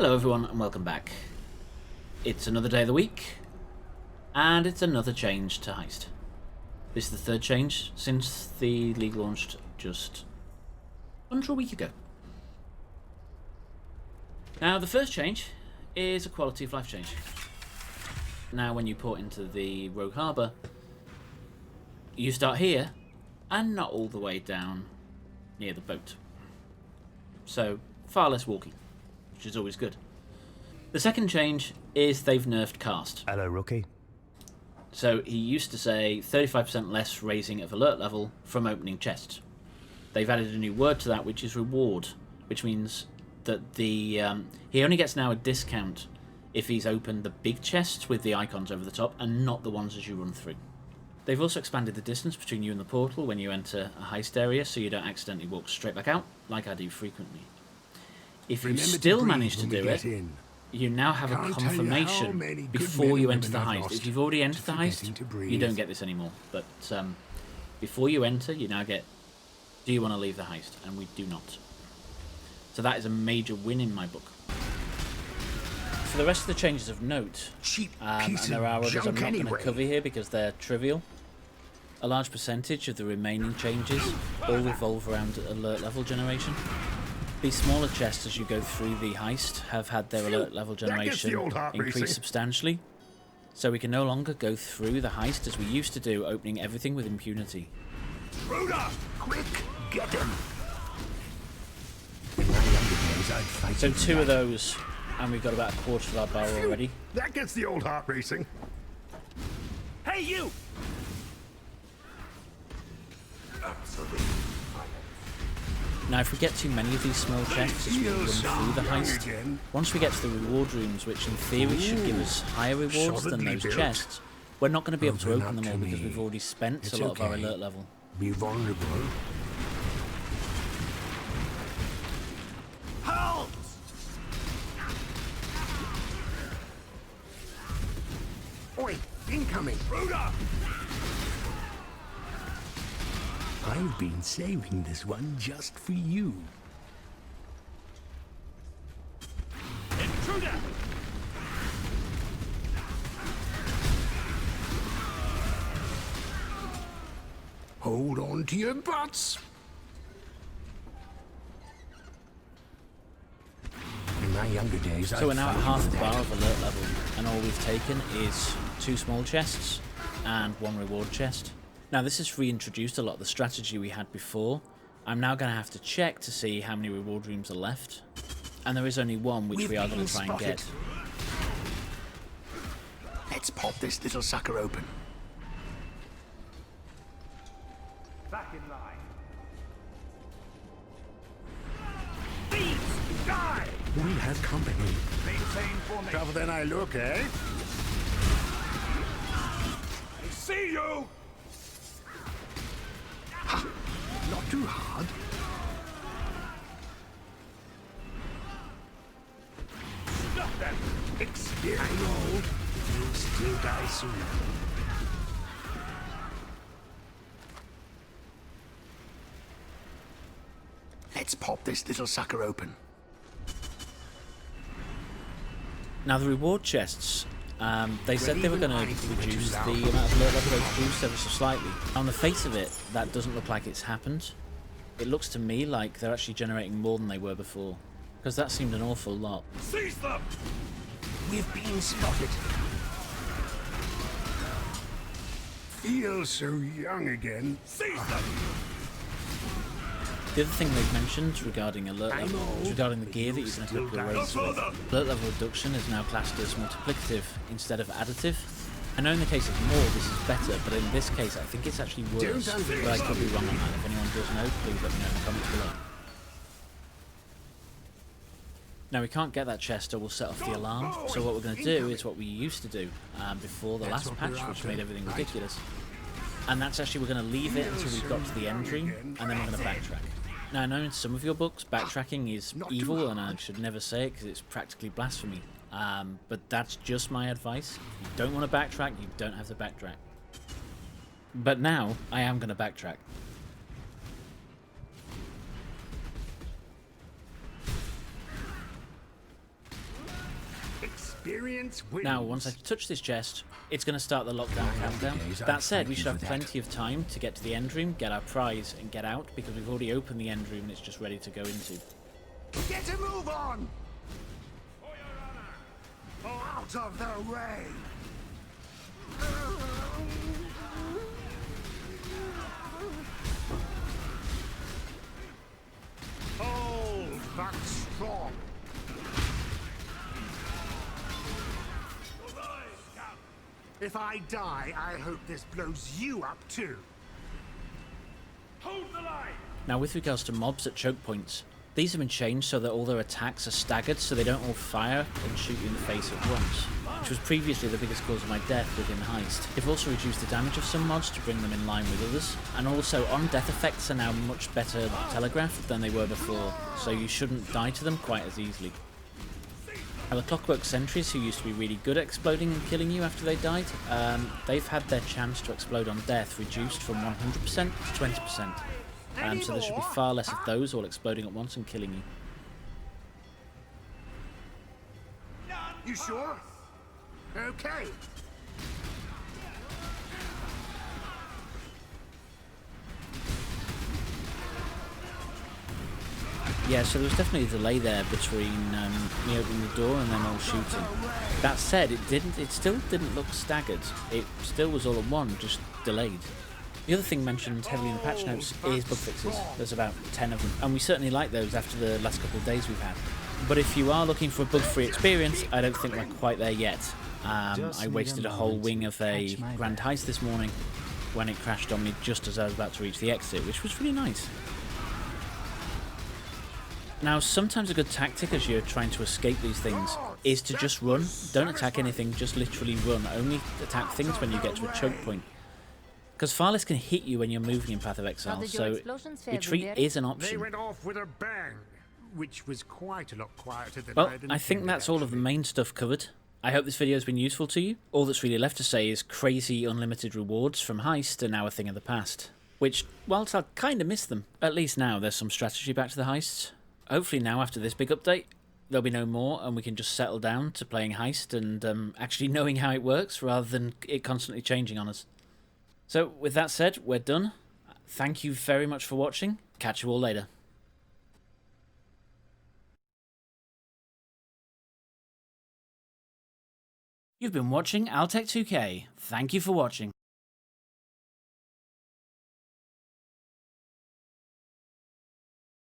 Hello everyone and welcome back. It's another day of the week and it's another change to Heist. This is the third change since the league launched just under a week ago. Now the first change is a quality of life change. Now when you port into the Rogue Harbour, you start here and not all the way down near the boat. So far less walking, which is always good. The second change is they've nerfed cast. Hello, rookie. So he used to say 35% less raising of alert level from opening chests. They've added a new word to that, which is reward, which means that the he only gets now a discount if he's opened the big chests with the icons over the top and not the ones as you run through. They've also expanded the distance between you and the portal when you enter a heist area, so you don't accidentally walk straight back out, like I do frequently. If you still manage to do it, you now have a confirmation before you enter the heist. If you've already entered the heist, you don't get this anymore. But before you enter, you now get, do you want to leave the heist? And we do not. So that is a major win in my book. For the rest of the changes of note, and there are others I'm not going to cover here because they're trivial, a large percentage of the remaining changes all revolve around alert level generation. These smaller chests as you go through the heist have had their alert level generation increase substantially, so we can no longer go through the heist as we used to do, opening everything with impunity. Rhoda, quick, get him! So two of those, and we've got about a quarter of our barrel already. That gets the old heart racing. Hey, you! Absolutely. Now if we get too many of these small chests as we run through the heist, once we get to the reward rooms, which in theory should give us higher rewards than those chests, we're not going to be able to open them all because we've already spent a lot of our alert level. Be vulnerable. Halt! Oi, incoming! Rhoda! I've been saving this one just for you. Intruder! Hold on to your butts. In my younger days, so we're now at half a bar of alert level, and all we've taken is 2 small chests and 1 reward chest. Now this has reintroduced a lot of the strategy we had before. I'm now going to have to check to see how many reward rooms are left. And there is only one which we are going to try and get. Let's pop this little sucker open. Back in line. Thieves, die! We have company. Maintain formation. Tougher than I look, eh? I see you! Not too hard. Stop them! Experience. I know. You'll still die soon. Let's pop this little sucker open. Now the reward chests, they said they were going to reduce the amount of alert level they produced ever so slightly. On the face of it, that doesn't look like it's happened. It looks to me like they're actually generating more than they were before, because that seemed an awful lot. Seize them! We've been spotted. Feel so young again. Seize them! The other thing they've mentioned regarding alert level is regarding the gear that you can equip your race with. Alert level reduction is now classed as multiplicative instead of additive. I know in the case of more this is better, but in this case I think it's actually worse. But I could be wrong on that. If anyone does know, please let me know in the comments below. Now we can't get that chest or we'll set off the alarm, so what we're going to do is what we used to do before the last patch, which made everything ridiculous. And that's actually, we're going to leave it until we've got to the end dream, and then we're going to backtrack. Now I know in some of your books backtracking is evil and I should never say it because it's practically blasphemy, but that's just my advice. If you don't want to backtrack, you don't have to backtrack. But now I am going to backtrack. Experience wins. Now, once I touch this chest, it's going to start the lockdown countdown. That said, we should have plenty of time to get to the end room, get our prize, and get out, because we've already opened the end room and it's just ready to go into. Get a move on! Out of the way! Hold back strong! If I die, I hope this blows you up too. Hold the line! Now, with regards to mobs at choke points, these have been changed so that all their attacks are staggered so they don't all fire and shoot you in the face at once, which was previously the biggest cause of my death within Heist. They've also reduced the damage of some mods to bring them in line with others, and also on-death effects are now much better telegraphed than they were before, so you shouldn't die to them quite as easily. Now, the Clockwork Sentries, who used to be really good at exploding and killing you after they died, they've had their chance to explode on death reduced from 100% to 20%. So there should be far less of those all exploding at once and killing you. You sure? Okay. Yeah, so there was definitely a delay there between me opening the door and then all shooting. That said, it still didn't look staggered. It still was all at one, just delayed. The other thing mentioned heavily in the patch notes is bug fixes. There's about 10 of them, and we certainly like those after the last couple of days we've had. But if you are looking for a bug-free experience, I don't think we're quite there yet. I wasted a whole wing of a Grand Heist this morning when it crashed on me just as I was about to reach the exit, which was really nice. Now, sometimes a good tactic as you're trying to escape these things is to just run. Don't attack anything, just literally run. Only attack things when you get to a choke point. Because far less can hit you when you're moving in Path of Exile, so retreat is an They option. went off with a bang, which was quite a lot quieter than Well, I'd I think intended, that's all of the actually. main stuff covered. I hope this video has been useful to you. All that's really left to say is crazy unlimited rewards from Heist are now a thing of the past. Which, whilst I'll kind of miss them, at least now there's some strategy back to the Heists. Hopefully now, after this big update, there'll be no more and we can just settle down to playing Heist and actually knowing how it works rather than it constantly changing on us. So, with that said, we're done. Thank you very much for watching. Catch you all later. You've been watching Altec2K. Thank you for watching.